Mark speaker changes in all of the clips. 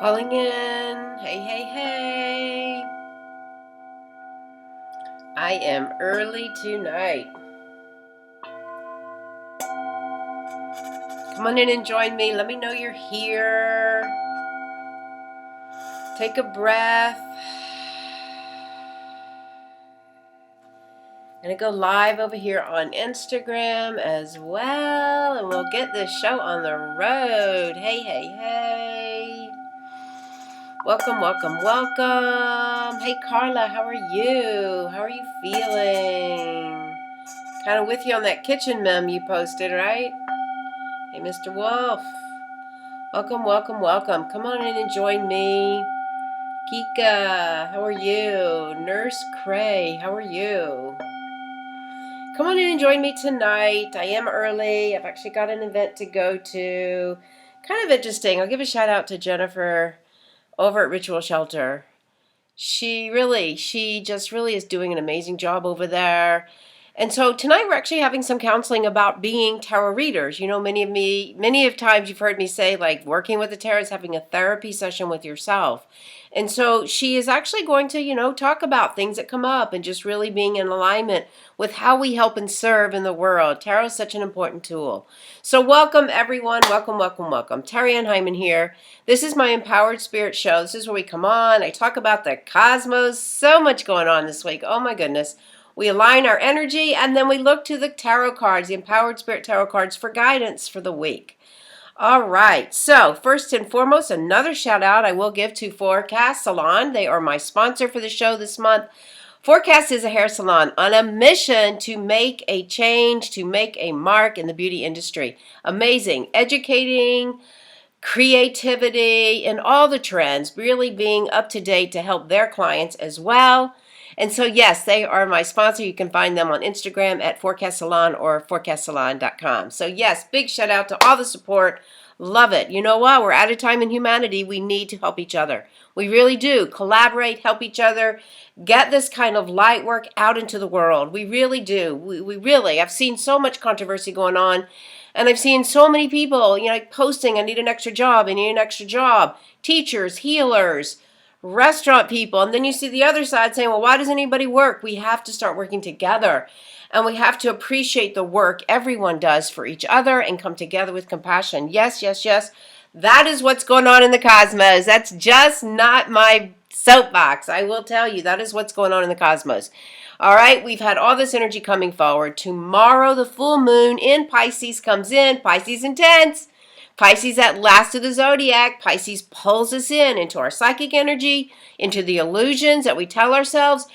Speaker 1: Calling in. Hey, hey, hey. I am early tonight. Come on in and join me. Let me know you're here. Take a breath. I'm going to go live over here on Instagram as well, and we'll get this show on the road. Hey, hey, hey. Welcome, welcome, welcome. Hey, Carla, how are you? How are you feeling? Kind of with you on that kitchen meme you posted, right? Hey, Mr. Wolf. Welcome, welcome, welcome. Come on in and join me. Kika, how are you? Nurse Cray, how are you? Come on in and join me tonight. I am early. I've actually got an event to go to. Kind of interesting. I'll give a shout out to Jennifer over at Ritual Shelter. She just really is doing an amazing job over there. And so tonight we're actually having some counseling about being tarot readers. You know, many of times you've heard me say, like, working with the tarot is having a therapy session with yourself. And so she is actually going to, talk about things that come up and just really being in alignment with how we help and serve in the world. Tarot is such an important tool. So welcome, everyone. Welcome, welcome, welcome. Terry Ann Hyman here. This is my Empowered Spirit Show. This is where we come on. I talk about the cosmos. So much going on this week. Oh, my goodness. We align our energy, and then we look to the tarot cards, the Empowered Spirit Tarot cards, for guidance for the week. All right, so first and foremost, another shout out I will give to Forecast Salon. They are my sponsor for the show this month. Forecast is a hair salon on a mission to make a change, to make a mark in the beauty industry. Amazing, educating, creativity, and all the trends, really being up to date to help their clients as well. And so, yes, they are my sponsor. You can find them on Instagram at Forecast Salon or forecastsalon.com. So, yes, big shout out to all the support. Love it. You know what? We're at a time in humanity we need to help each other. We really do. Collaborate, help each other, get this kind of light work out into the world. We really do. We really, I've seen so much controversy going on. And I've seen so many people, posting, I need an extra job, I need an extra job. Teachers, healers, restaurant people. And then you see the other side saying, well, why does anybody work? We have to start working together. And we have to appreciate the work everyone does for each other and come together with compassion. Yes, yes, yes. That is what's going on in the cosmos. That's just not my soapbox. I will tell you, that is what's going on in the cosmos. All right, we've had all this energy coming forward. Tomorrow, the full moon in Pisces comes in. Pisces intense. Pisces at last of the zodiac. Pisces pulls us into our psychic energy, into the illusions that we tell ourselves.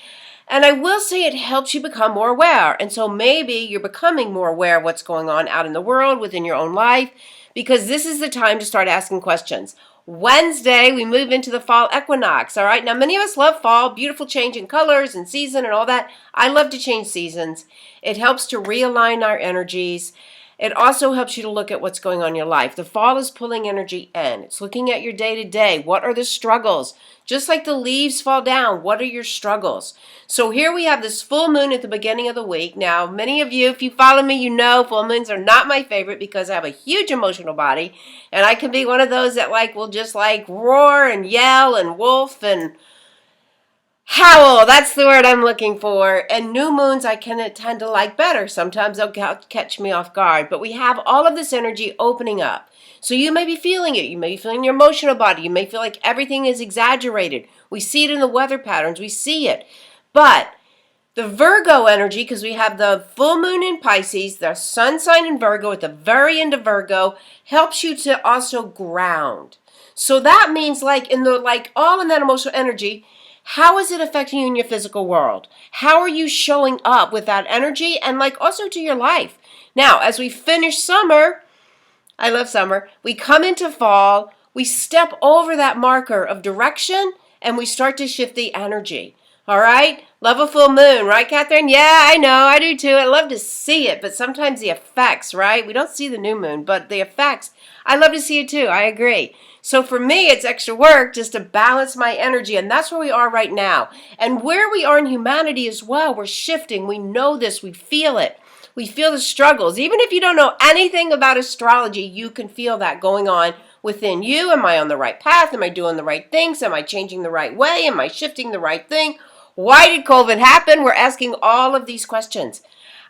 Speaker 1: And I will say it helps you become more aware. And so maybe you're becoming more aware of what's going on out in the world, within your own life, because this is the time to start asking questions. Wednesday, we move into the Fall Equinox. All right, now many of us love fall, beautiful change in colors and season and all that. I love to change seasons. It helps to realign our energies. It also helps you to look at what's going on in your life. The fall is pulling energy in. It's looking at your day-to-day. What are the struggles? Just like the leaves fall down, what are your struggles? So here we have this full moon at the beginning of the week. Now, many of you, if you follow me, you know full moons are not my favorite because I have a huge emotional body. And I can be one of those that will just roar and yell and wolf and howl. That's the word I'm looking for. And new moons I can tend to like better. Sometimes they'll catch me off guard. But we have all of this energy opening up. So you may be feeling it. You may be feeling your emotional body. You may feel like everything is exaggerated. We see it in the weather patterns. We see it. But the Virgo energy, because we have the full moon in Pisces, the sun sign in Virgo at the very end of Virgo, helps you to also ground. So that means all in that emotional energy, how is it affecting you in your physical world? How are you showing up with that energy and also to your life? Now, as we finish summer, I love summer, we come into fall, we step over that marker of direction and we start to shift the energy. All right? Love a full moon, right, Catherine? Yeah, I know, I do too. I love to see it, but sometimes the effects, right? We don't see the new moon, but the effects, I love to see it too. I agree. So for me, it's extra work just to balance my energy, and that's where we are right now. And where we are in humanity as well, we're shifting. We know this. We feel it. We feel the struggles. Even if you don't know anything about astrology, you can feel that going on within you. Am I on the right path? Am I doing the right things? Am I changing the right way? Am I shifting the right thing? Why did COVID happen? We're asking all of these questions.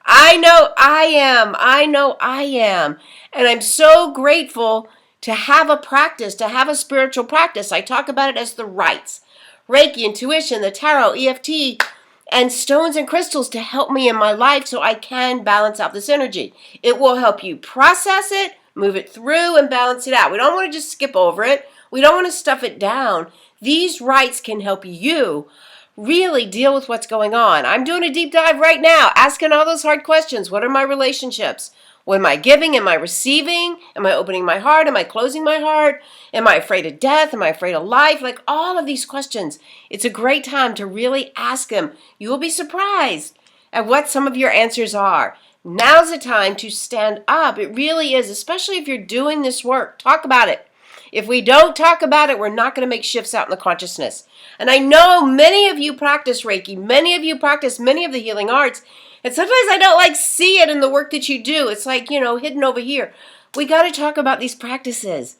Speaker 1: I know I am. I know I am. And I'm so grateful to have a practice, to have a spiritual practice. I talk about it as the rites. Reiki, intuition, the tarot, EFT, and stones and crystals to help me in my life so I can balance out this energy. It will help you process it, move it through, and balance it out. We don't want to just skip over it. We don't want to stuff it down. These rites can help you really deal with what's going on. I'm doing a deep dive right now, asking all those hard questions. What are my relationships? What am I giving? Am I receiving? Am I opening my heart? Am I closing my heart? Am I afraid of death? Am I afraid of life? Like all of these questions. It's a great time to really ask them. You will be surprised at what some of your answers are. Now's the time to stand up. It really is, especially if you're doing this work. Talk about it. If we don't talk about it, we're not going to make shifts out in the consciousness. And I know many of you practice Reiki, many of you practice many of the healing arts, and sometimes I don't see it in the work that you do. It's hidden over here. We got to talk about these practices.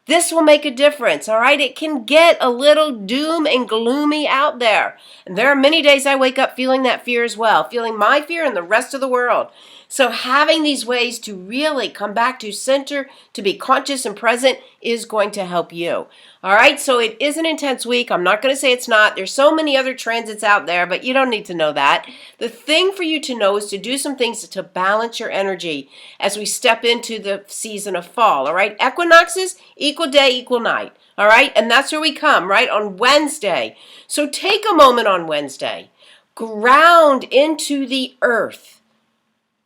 Speaker 1: This will make a difference, all right? It can get a little doom and gloomy out there. And there are many days I wake up feeling that fear as well, feeling my fear and the rest of the world. So having these ways to really come back to center, to be conscious and present is going to help you. All right, so it is an intense week. I'm not going to say it's not. There's so many other transits out there, but you don't need to know that. The thing for you to know is to do some things to balance your energy as we step into the season of fall. All right, equinoxes, equal day, equal night. All right, and that's where we come, right, on Wednesday. So take a moment on Wednesday. Ground into the earth.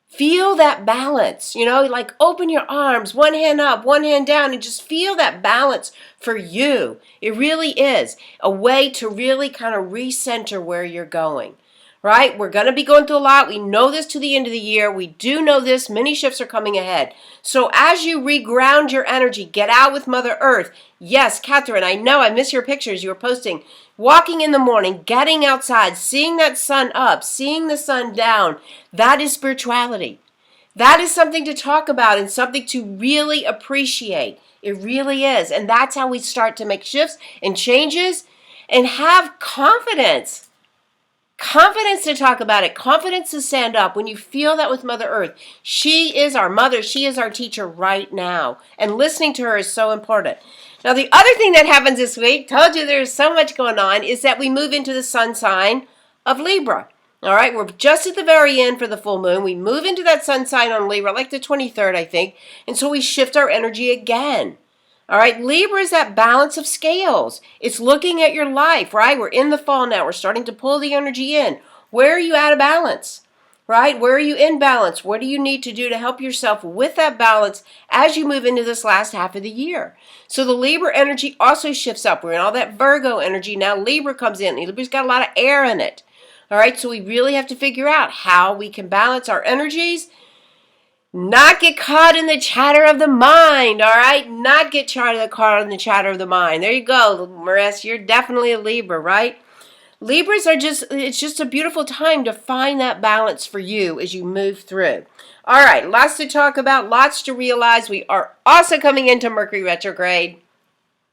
Speaker 1: Feel that balance, open your arms, one hand up, one hand down, and just feel that balance for you. It really is a way to really kind of recenter where you're going, right? We're going to be going through a lot. We know this to the end of the year. We do know this. Many shifts are coming ahead. So as you reground your energy, get out with Mother Earth. Yes, Catherine, I know I miss your pictures you were posting. Walking in the morning, getting outside, seeing that sun up, seeing the sun down, that is spirituality. That is something to talk about and something to really appreciate. It really is. And that's how we start to make shifts and changes and have confidence. Confidence to talk about it. Confidence to stand up when you feel that with Mother Earth. She is our mother. She is our teacher right now. And listening to her is so important. Now, the other thing that happens this week, told you there's so much going on, is that we move into the sun sign of Libra. All right, we're just at the very end for the full moon. We move into that sun sign on Libra, like the 23rd, I think. And so we shift our energy again. All right, Libra is that balance of scales. It's looking at your life, right? We're in the fall now. We're starting to pull the energy in. Where are you out of balance? Right? Where are you in balance? What do you need to do to help yourself with that balance as you move into this last half of the year? So the Libra energy also shifts up. We're in all that Virgo energy. Now Libra comes in. Libra's got a lot of air in it. All right, so we really have to figure out how we can balance our energies, not get caught in the chatter of the mind, all right? Not get caught in the chatter of the mind. There you go, Marissa. You're definitely a Libra, right? Libras it's just a beautiful time to find that balance for you as you move through. All right, lots to talk about, lots to realize. We are also coming into Mercury Retrograde.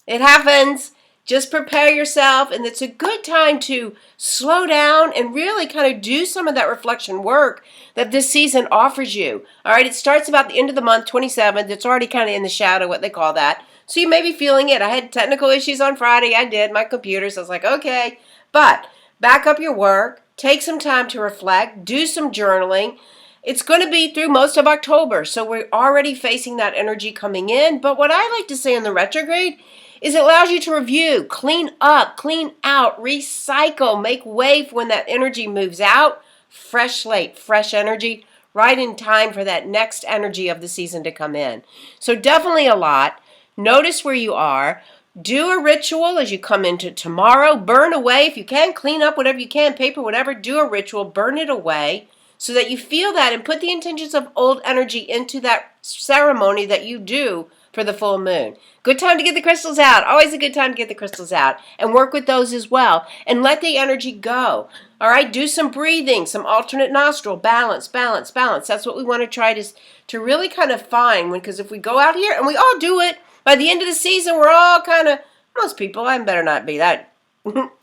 Speaker 1: It happens. Just prepare yourself, and it's a good time to slow down and really kind of do some of that reflection work that this season offers you. All right, it starts about the end of the month, 27th. It's already kind of in the shadow, what they call that. So you may be feeling it. I had technical issues on Friday. I did, my computer, so I was like, okay. But back up your work, take some time to reflect, do some journaling. It's going to be through most of October, so we're already facing that energy coming in. But what I like to say in the retrograde is it allows you to review, clean up, clean out, recycle, make way for when that energy moves out. Fresh slate, fresh energy, right in time for that next energy of the season to come in. So definitely a lot. Notice where you are. Do a ritual as you come into tomorrow. Burn away, if you can, clean up whatever you can, paper, whatever. Do a ritual, burn it away so that you feel that and put the intentions of old energy into that ceremony that you do for the full moon. Good time to get the crystals out. Always a good time to get the crystals out and work with those as well and let the energy go. All right, do some breathing, some alternate nostril, balance, balance, balance. That's what we want to try to really kind of find, because if we go out here, and we all do it, By the end of the season, we're all kind of, most people, I better not be that,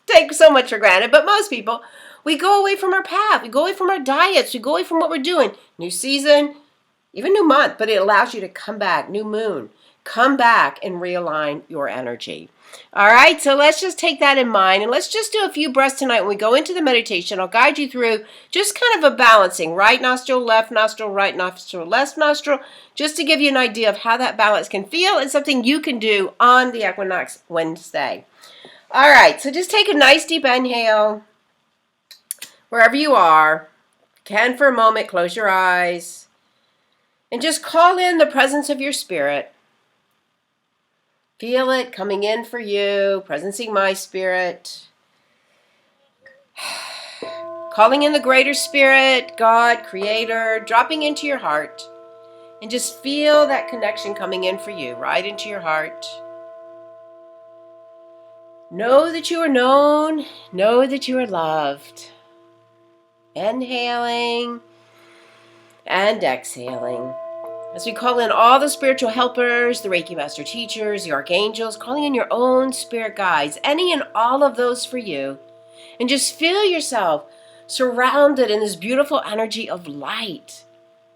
Speaker 1: take so much for granted, but most people, we go away from our path. We go away from our diets. We go away from what we're doing. New season, even new month, but it allows you to come back. New moon, come back and realign your energy. All right, so let's just take that in mind, and let's just do a few breaths tonight. When we go into the meditation, I'll guide you through just kind of a balancing, right nostril, left nostril, right nostril, left nostril, just to give you an idea of how that balance can feel and something you can do on the Equinox Wednesday. All right, so just take a nice deep inhale wherever you are. If you can for a moment, close your eyes and just call in the presence of your spirit. Feel it coming in for you, presencing my spirit. Calling in the greater spirit, God, creator, dropping into your heart. And just feel that connection coming in for you, right into your heart. Know that you are known. Know that you are loved. Inhaling and exhaling. As we call in all the spiritual helpers, the Reiki Master Teachers, the Archangels, calling in your own spirit guides, any and all of those for you. And just feel yourself surrounded in this beautiful energy of light.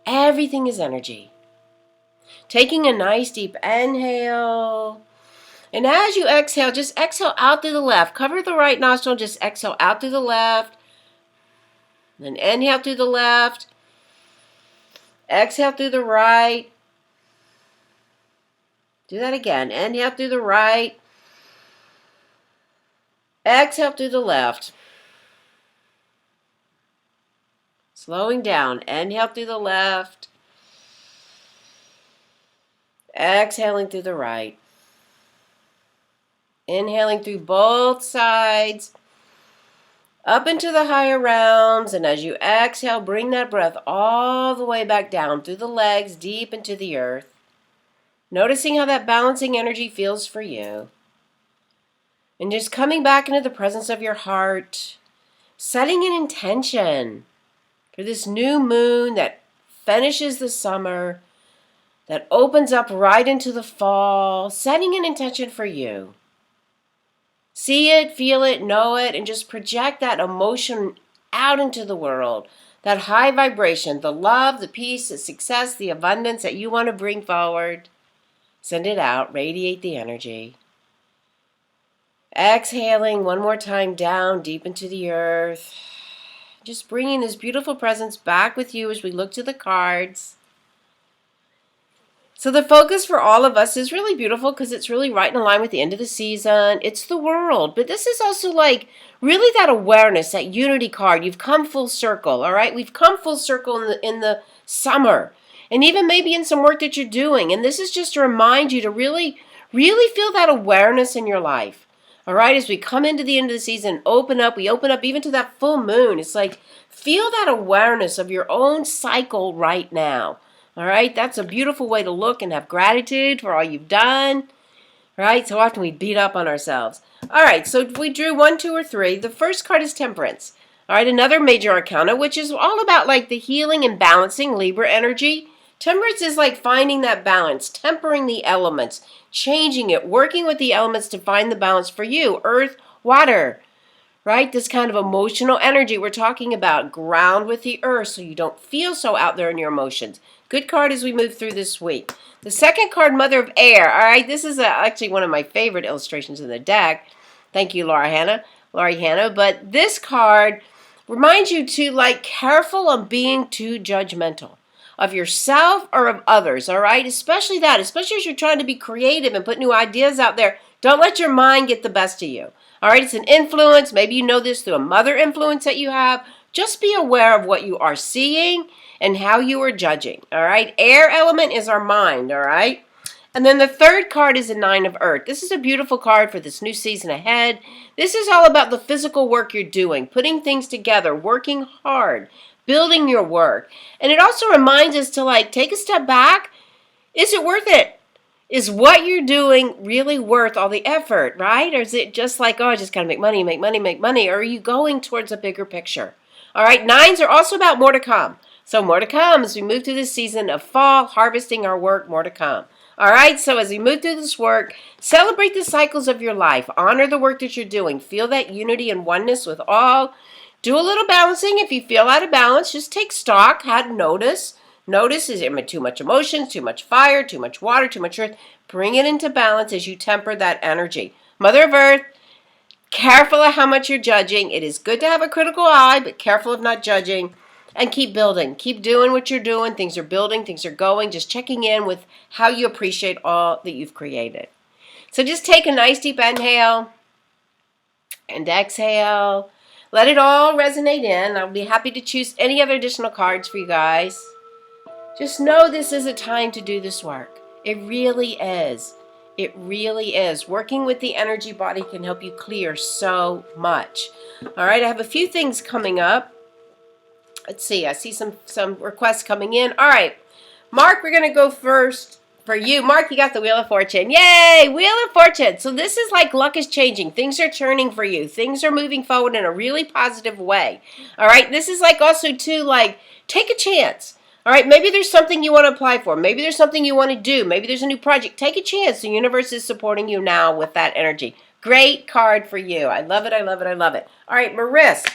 Speaker 1: Everything is energy. Taking a nice deep inhale. And as you exhale, just exhale out through the left. Cover the right nostril, just exhale out through the left. Then inhale through the left. Exhale through the right. Do that again. Inhale through the right. Exhale through the left. Slowing down. Inhale through the left. Exhaling through the right. Inhaling through both sides. Up into the higher realms, and as you exhale, bring that breath all the way back down through the legs, deep into the earth. Noticing how that balancing energy feels for you. And just coming back into the presence of your heart, setting an intention for this new moon that finishes the summer, that opens up right into the fall, setting an intention for you. See it, feel it, know it, and just project that emotion out into the world. That high vibration, the love, the peace, the success, the abundance that you want to bring forward. Send it out, radiate the energy. Exhaling one more time down deep into the earth. Just bringing this beautiful presence back with you as we look to the cards. So the focus for all of us is really beautiful because it's really right in line with the end of the season. It's the world. But this is also like really that awareness, that unity card. You've come full circle, all right? We've come full circle in the summer. And even maybe in some work that you're doing. And this is just to remind you to really feel that awareness in your life. All right? As we come into the end of the season, we open up even to that full moon. It's like feel that awareness of your own cycle right now. All right, that's a beautiful way to look and have gratitude for all you've done. All right, so often we beat up on ourselves. All right, so we drew 1, 2, or 3. The first card is Temperance. All right, another major arcana, which is all about like the healing and balancing Libra energy. Temperance is like finding that balance, tempering the elements, changing it, working with the elements to find the balance for you. Earth, water, right? This kind of emotional energy we're talking about. Ground with the earth so you don't feel so out there in your emotions. Good card as we move through this week. The second card, Mother of Air. All right, this is actually one of my favorite illustrations in the deck. Thank you, Laurie Hanna. But this card reminds you to like careful on being too judgmental of yourself or of others. All right, especially as you're trying to be creative and put new ideas out there. Don't let your mind get the best of you. All right, it's an influence. Maybe you know this through a mother influence that you have. Just be aware of what you are seeing and how you are judging, all right? Air element is our mind, all right? And then the third card is the 9 of Earth. This is a beautiful card for this new season ahead. This is all about the physical work you're doing, putting things together, working hard, building your work. And it also reminds us to like take a step back. Is it worth it? Is what you're doing really worth all the effort, right? Or is it just like, oh, I just got to make money? Or are you going towards a bigger picture? All right, 9s are also about more to come. So more to come as we move through this season of fall, harvesting our work, more to come. All right, so as we move through this work, celebrate the cycles of your life. Honor the work that you're doing. Feel that unity and oneness with all. Do a little balancing. If you feel out of balance, just take stock. Notice. Notice, is it too much emotions, too much fire, too much water, too much earth? Bring it into balance as you temper that energy. Mother of Earth, careful of how much you're judging. It is good to have a critical eye, but careful of not judging. And keep building. Keep doing what you're doing. Things are building. Things are going. Just checking in with how you appreciate all that you've created. So just take a nice deep inhale and exhale. Let it all resonate in. I'll be happy to choose any other additional cards for you guys. Just know this is a time to do this work. It really is. It really is. Working with the energy body can help you clear so much. All right, I have a few things coming up. Let's see, I see some requests coming in. All right, Mark, we're going to go first for you. Mark, you got the Wheel of Fortune. Yay, Wheel of Fortune. So this is like luck is changing. Things are turning for you. Things are moving forward in a really positive way. All right, this is like also too, like, take a chance. All right, maybe there's something you want to apply for. Maybe there's something you want to do. Maybe there's a new project. Take a chance. The universe is supporting you now with that energy. Great card for you. I love it, I love it, I love it. All right, Marissa.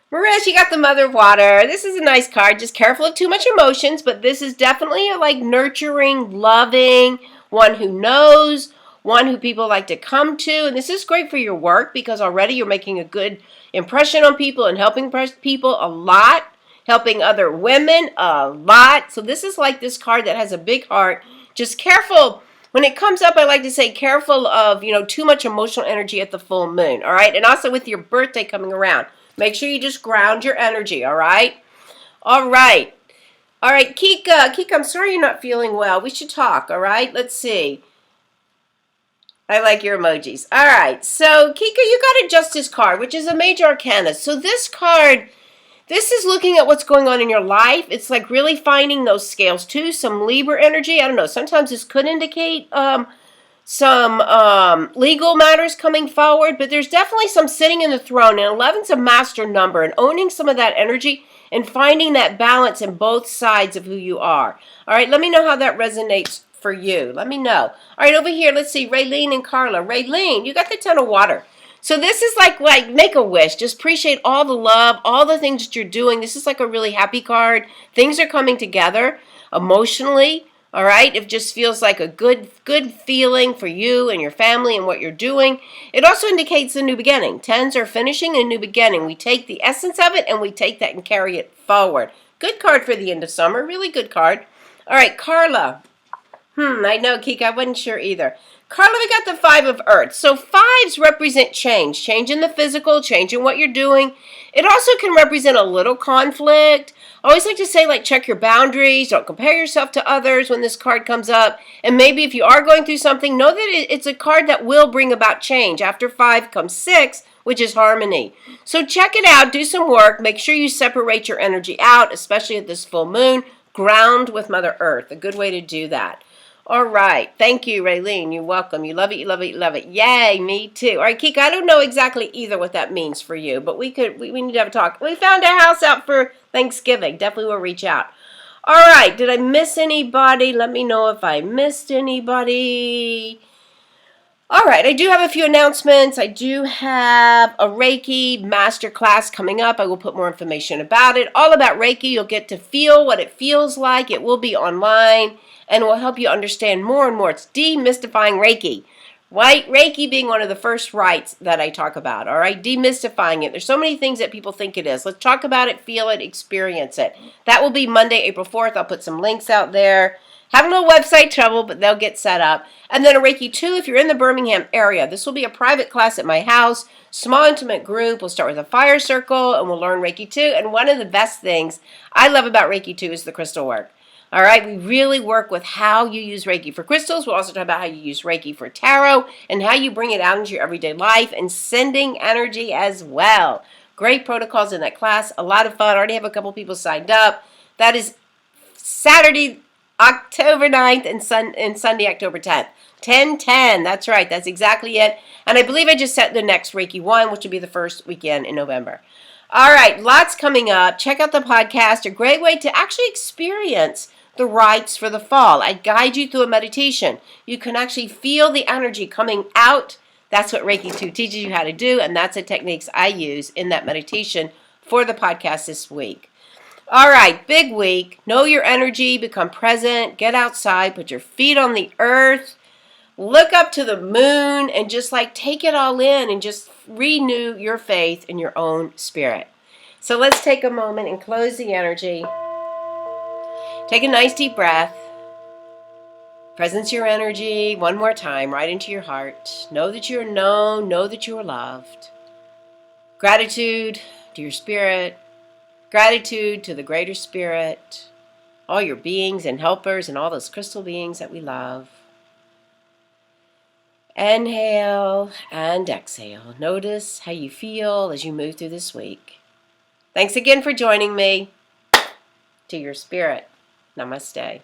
Speaker 1: Marissa, you got the Mother of Water. This is a nice card. Just careful of too much emotions, but this is definitely a like nurturing, loving, one who knows, one who people like to come to. And this is great for your work because already you're making a good impression on people and helping people a lot, helping other women a lot. So this is like this card that has a big heart. Just careful. When it comes up, I like to say careful of, too much emotional energy at the full moon. All right. And also with your birthday coming around. Make sure you just ground your energy, all right? All right. All right, Kika. Kika, I'm sorry you're not feeling well. We should talk, all right? Let's see. I like your emojis. All right, so Kika, you got a Justice card, which is a major arcana. So this card, this is looking at what's going on in your life. It's like really finding those scales too, some Libra energy. I don't know, sometimes this could indicate some legal matters coming forward, but there's definitely some sitting in the throne, and 11's a master number, and owning some of that energy and finding that balance in both sides of who you are. All right, let me know how that resonates for you. Let me know. All right, over here, let's see, Raylene and Carla. Raylene, you got the Ten of Water. So this is like make a wish. Just appreciate all the love, all the things that you're doing. This is like a really happy card. Things are coming together emotionally. All right, it just feels like a good feeling for you and your family and what you're doing. It also indicates a new beginning. Tens are finishing a new beginning. We take the essence of it and we take that and carry it forward. Good card for the end of summer. Really good card. All right, Carla. I know, Kika, I wasn't sure either. Carla, we got the Five of Earth. So fives represent change. Change in the physical, change in what you're doing. It also can represent a little conflict. I always like to say, check your boundaries. Don't compare yourself to others when this card comes up. And maybe if you are going through something, know that it's a card that will bring about change. After 5 comes 6, which is harmony. So check it out. Do some work. Make sure you separate your energy out, especially at this full moon. Ground with Mother Earth. A good way to do that. All right. Thank you, Raylene. You're welcome. You love it. You love it. You love it. Yay, me too. All right, Kika, I don't know exactly either what that means for you, but we need to have a talk. We found a house out for Thanksgiving. Definitely will reach out. All right. Did I miss anybody? Let me know if I missed anybody. All right. I do have a few announcements. I do have a Reiki masterclass coming up. I will put more information about it. All about Reiki. You'll get to feel what it feels like. It will be online. And will help you understand more and more. It's demystifying Reiki. Right? Reiki being one of the first rites that I talk about. All right? Demystifying it. There's so many things that people think it is. Let's talk about it, feel it, experience it. That will be Monday, April 4th. I'll put some links out there. Having a little website trouble, but they'll get set up. And then a Reiki 2 if you're in the Birmingham area. This will be a private class at my house. Small, intimate group. We'll start with a fire circle, and we'll learn Reiki 2. And one of the best things I love about Reiki 2 is the crystal work. All right, we really work with how you use Reiki for crystals. We'll also talk about how you use Reiki for tarot and how you bring it out into your everyday life and sending energy as well. Great protocols in that class. A lot of fun. I already have a couple people signed up. That is Saturday, October 9th and Sunday, October 10th. 10/10. That's right. That's exactly it. And I believe I just set the next Reiki 1, which will be the first weekend in November. All right, lots coming up. Check out the podcast. A great way to actually experience the rites for the fall. I guide you through a meditation. You can actually feel the energy coming out. That's what Reiki 2 teaches you how to do, and that's the techniques I use in that meditation for the podcast this week. All right, big week. Know your energy, become present, get outside, put your feet on the earth, look up to the moon, and just like take it all in and just renew your faith in your own spirit. So let's take a moment and close the energy. Take a nice deep breath. Presence your energy one more time right into your heart. Know that you are known. Know that you are loved. Gratitude to your spirit. Gratitude to the greater spirit. All your beings and helpers and all those crystal beings that we love. Inhale and exhale. Notice how you feel as you move through this week. Thanks again for joining me. To your spirit. Namaste.